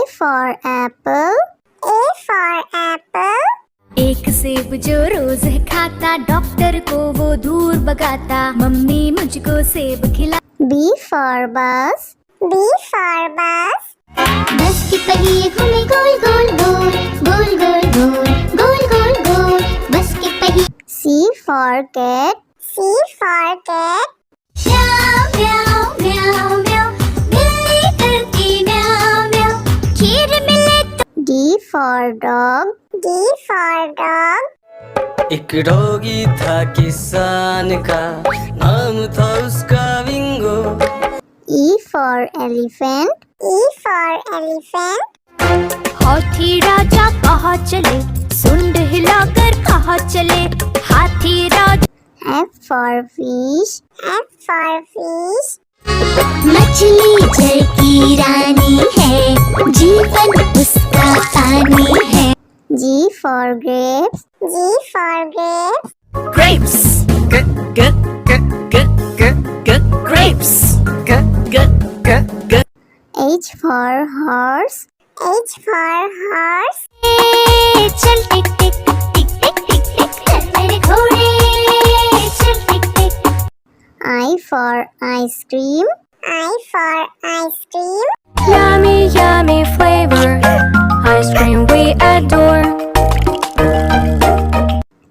for apple. A for apple. एक सेब जो रोज है खाता, डॉक्टर को वो दूर भगाता, मम्मी मुझको सेब खिला। B for bus. B for bus. बस की पहिए घूमे गोल गोल गोल, गोल गोल गोल, गोल गोल गोल, बस की पहिए। C for cat. C for cat. म्याऊ म्याऊ म्याऊ म्याऊ, बिल्ली करती म्याऊ म्याऊ, खीर मिले तो। D for dog. D for dog. एक डॉगी था किसान का, नाम था उसका विंगो। E for elephant. E for elephant. हाथी राजा कहाँ चले, सुंड हिलाकर कहाँ चले, हाथी राजा। F for fish. F for fish. मछली जल की रानी है, जीवन उसका पानी है। G for grapes. G for grapes. Grapes. Grapes. H for horse. H for horse. चल टिक टिक टिक टिक टिक टिक, चल मेरे घोड़े, चल टिक टिक। I for ice cream. I for ice cream. Yummy yummy flavor, ice cream we adore.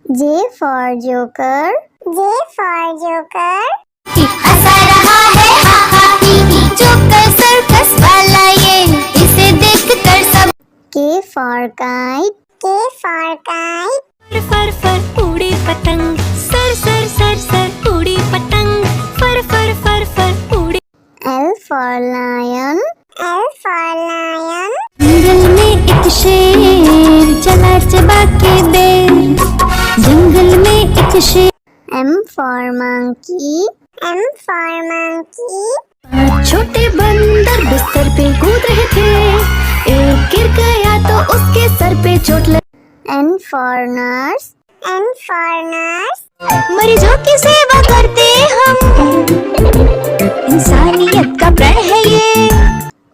J for joker. J for joker. हंसा रहा है हा हा ही ही, joker circus वाला ये, इसे देखकर सब। K for kite. K for kite. फर फर उड़ी पतंग, सर सर सर सर उड़ी पतंग, फर फर फर फर उड़ी। L for lion. L for lion. जंगल में एक शेर चला चबा के बेर, जंगल में एक शेर। M for monkey. M for monkey. छोटे बंदर बिस्तर पे कूद रहे थे, एक गिर गया तो उसके सर पे चोट लगी। N for nurse. N for nurse. मरीजों की सेवा करते हम, इंसानियत का प्रण है ये।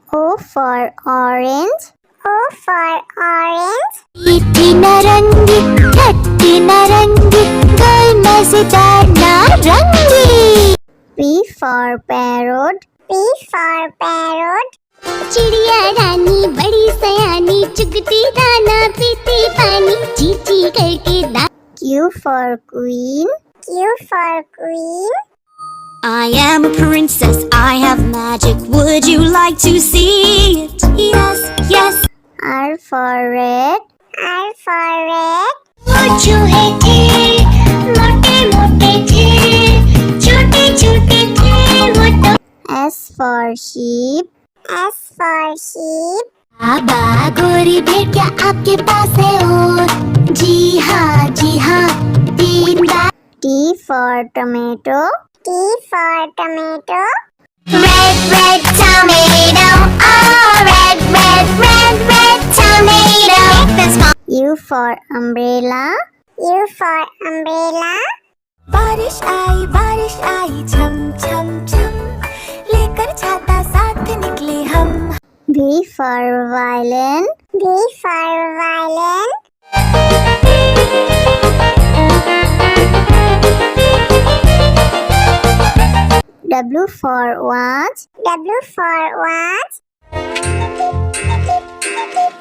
O for orange. O for orange. मीठी नारंगी, खट्टी नारंगी, गोल मजेदार नारंगी। P for parrot. P for parrot. चिड़िया रानी बड़ी सयानी, चुगती दाना पीती पानी, ची ची करके दा। Q for queen. Q for queen. I am a princess, I have magic, would you like to see it? Yes, yes. R for red. R for red. वो चूहे थे, मोटे मोटे थे, छोटे छोटे थे वो तो। S for sheep. S for sheep. बाबा गोरी भेड़ क्या आपके पास है और? जी हाँ 3 बार। T for tomato. T for tomato. Red red tomato, oh red red red red tomato. U for umbrella. U for umbrella. बारिश आई छम छम छम, लेकर छाता साथ निकले हम। V for violin. V for violin. W for watch. W for watch.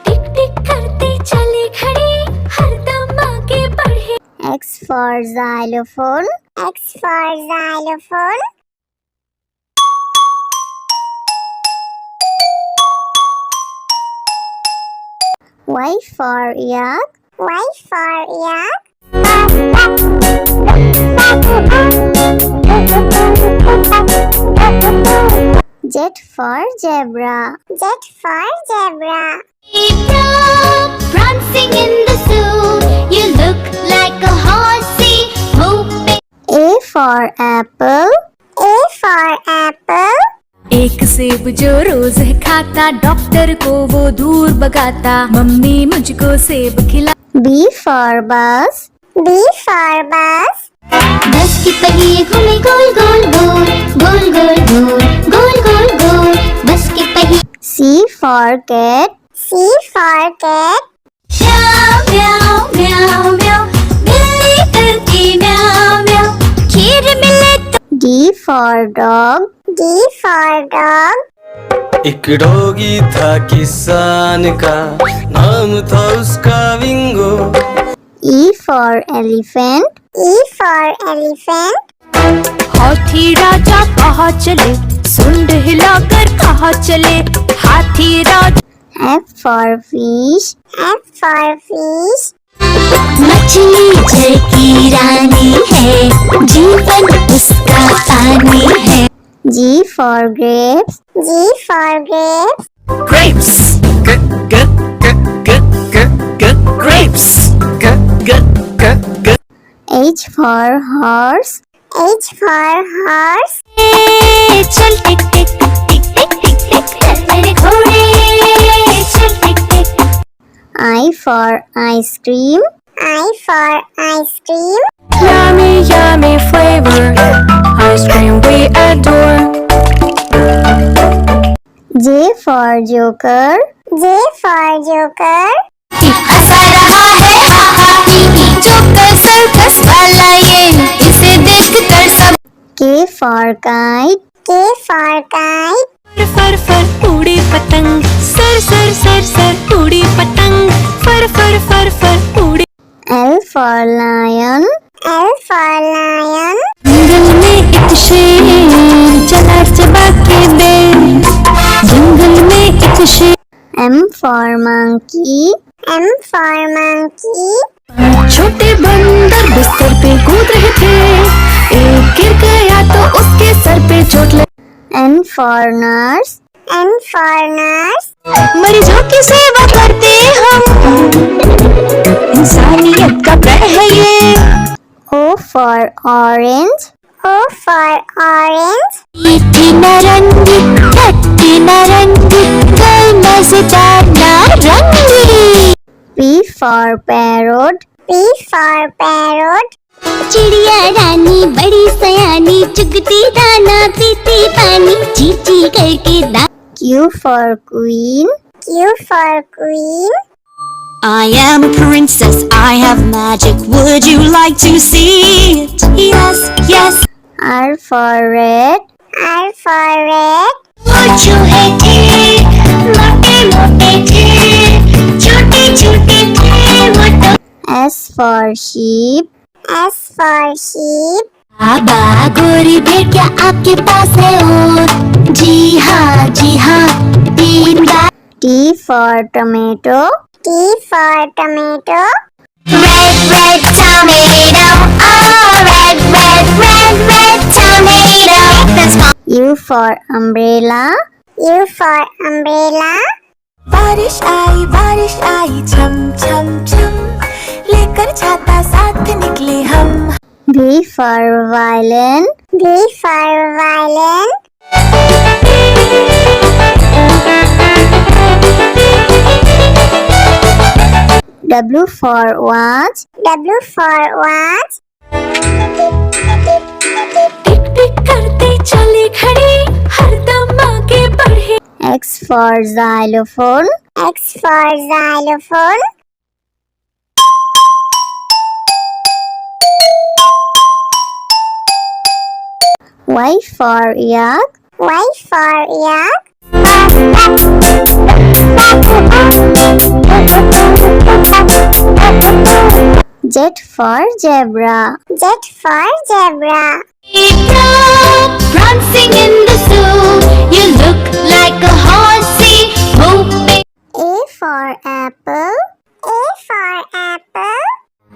टिक टिक करते चले खड़े, हरदम आगे बढ़े। X for xylophone. X for xylophone. Y for yak. Y for yak. Z for zebra. Z for zebra. Prancing in the zoo, you look like a horsey, hoping. A for apple. A for apple. एक सेब जो रोज है खाता, doctor को वो दूर भगाता, mummy मुझको सेब खिला। B for bus. B for bus. बस की पहिए घूमे गोल गोल गोल, गोल गोल गोल, गोल गोल गोल, बस की पहिए। C for cat. C for cat. म्याऊ म्याऊ म्याऊ म्याऊ बिल्ली करती म्याऊ म्याऊ खीर मिले तो D for dog. D for dog. एक डॉगी था किसान का, नाम था उसका विंगो। E for elephant. E for elephant. हाथी राजा कहाँ चले सुंड हिलाकर कहाँ चले हाथी राजा F for fish. F for fish. मछली जल की रानी है जीवन उसका पानी है G for grapes. G for grapes. Grapes. Grapes. H for horse. H for horse. चल टिक टिक टिक टिक टिक टिक चल मेरे घोड़े चल टिक टिक I for ice cream. I for ice cream. Yummy yummy flavor ice cream we adore J for joker. J for joker. हंसा रहा है हा हा ही ही joker circus वाला ये इसे देखकर सब K for kite. K for kite. फर फर उड़ी पतंग सर सर सर सर उड़ी पतंग फर फर फर फर उड़ी L for lion. L for lion. जंगल में एक शेर चला चबा के बेर जंगल में एक शेर M for monkey. M for monkey. छोटे बंदर बिस्तर पे कूद रहे थे एक गिर गया तो उसके सर पे चोट लगी N for nurse. N for nurse. मरीजों की सेवा करते हम इंसानियत का प्रण है ये O for orange. O for orange. मीठी नारंगी खट्टी नारंगी गल मजेदार नारंगी P for parrot. P for parrot. चिड़िया रानी बड़ी सयानी चुगती दाना पीती पानी चींची करके दा Q for queen. Q for queen. I am a princess, I have magic, would you like to see it? Yes, yes. R for red. R for red. Would you hate it? मोटे मोटे थे, छोटे छोटे थे, वो तो S for sheep. S for sheep. बाबा गोरी भेड़ क्या आपके पास है और जी हाँ 3 बार T for tomato. T for tomato. Red, red tomato, oh red, red, red, red tomato. That's fine. U for umbrella. U for umbrella. बारिश आई छम छम छम लेकर छाता साथ निकले हम V for violin. V for violin. W for watch. W for watch. टिक टिक करते चले खड़े हरदम आगे बढ़े X for xylophone. X for xylophone. Y for yak. Y for yak. Z for zebra. Z for zebra. Prancing in the zoo you look like a horsey whooping A for apple. A for apple.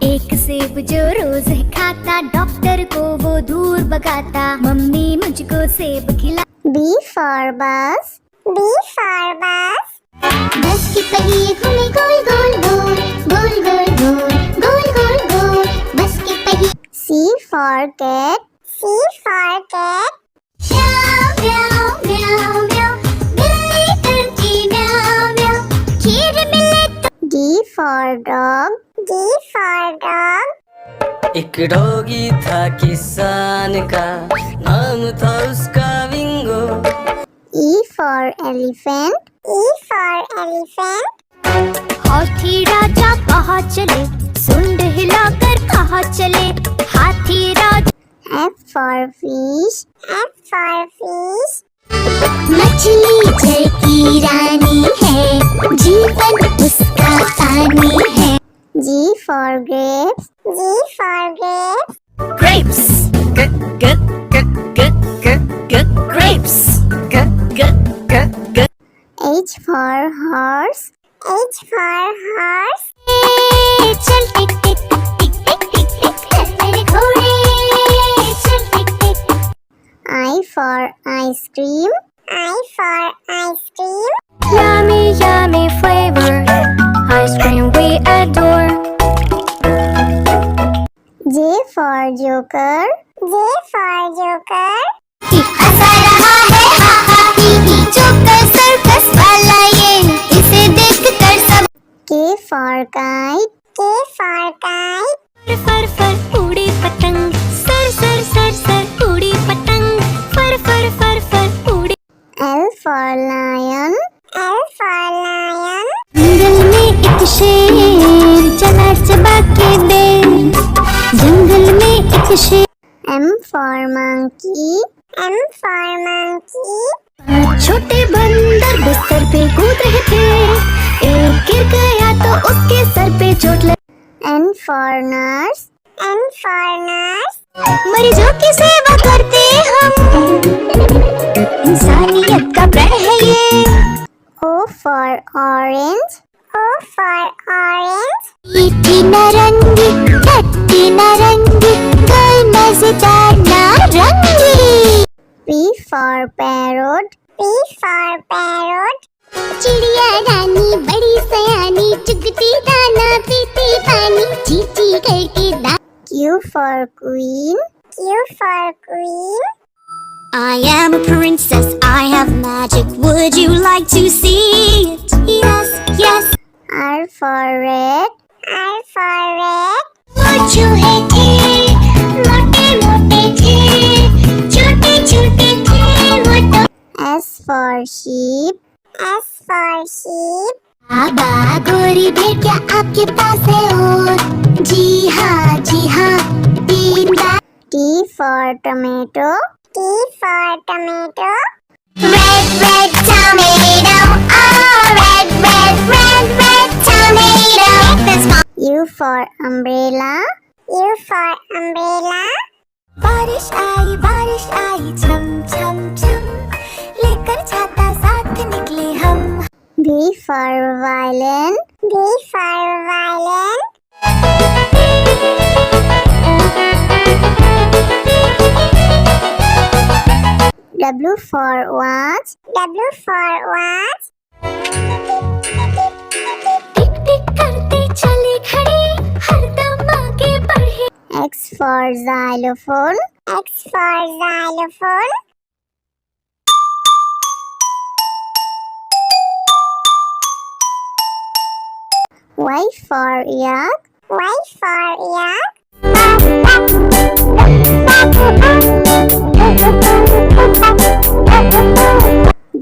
एक सेब जो रोज खाता doctor को वो दूर भगाता mummy मुझको सेब खिला B for bus. B for bus. बस की पहिए घूमे गोल गोल गोल गोल गोल गोल गोल गोल गोल बस की पहिए C for cat. C for cat. म्याऊ म्याऊ म्याऊ म्याऊ बिल्ली करती म्याऊ म्याऊ खीर मिले तो D for dog. D for dog. एक डॉगी था किसान का, नाम था उसका विंगो। E for elephant. E for elephant. हाथी राजा कहाँ चले, सुंड हिलाकर कहाँ चले, हाथी राजा। F for fish. F for fish. मछली जल की रानी है, जीवन उसका पानी है। G for grapes. G for grapes. Grapes. Grapes. H for horse. H for horse. चल टिक टिक टिक टिक टिक टिक चल मेरे घोड़े, चल टिक टिक। I for ice cream. I for ice cream. Yummy yummy flavor, ice cream we adore. J for joker. J for joker. हंसा रहा है हा हा ही ही, joker circus वाला ये, इसे देख कर सब। K for kite. K for kite. फर फर उड़ी पतंग, सर सर सर सर उड़ी पतंग, फर फर फर फर उड़ी। L for lion. L for lion. जंगल में एक शेर चला चबा के बेर, जंगल में एक शेर। M for monkey. M for monkey. छोटे बंदर बिस्तर पे कूद रहे थे, एक गिर गया तो उसके सर पे चोट लगी। N for nurse. N for nurse. मरीजों की सेवा करते हम, इंसानियत का प्रण है ये। O for orange. O for orange. मीठी नारंगी, खट्टी नारंगी, कोई मजेदार नारंगी। P for parrot. P for parrot. चिड़िया रानी बड़ी सयानी, चुगती दाना पीती पानी, चींची करके दा। Q for queen. Q for queen. I am a princess, I have magic, would you like to see it? Yes, yes. R for red. R for red. वो चूहे थे, मोटे मोटे थे, छोटे छोटे थे वो तो। S for sheep. S for sheep. बाबा गोरी भेड़िया आपके पास है और, जी हाँ 3 बार। T for tomato. T for tomato. Red, red tomato, oh red, red, red, red tomato. That's my... U for umbrella. U for umbrella. बारिश आई छम छम छम, लेकर छाता साथ निकले हम। V for violin. V for violin. W for watch. W for watch. टिक टिक करते चले खड़े, हरदम आगे बढ़े। X for xylophone. X for xylophone. Y for yak. Y for yak.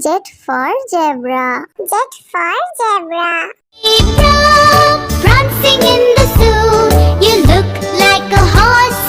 Z for zebra. Z for zebra. Prancing in the zoo, you look like a horse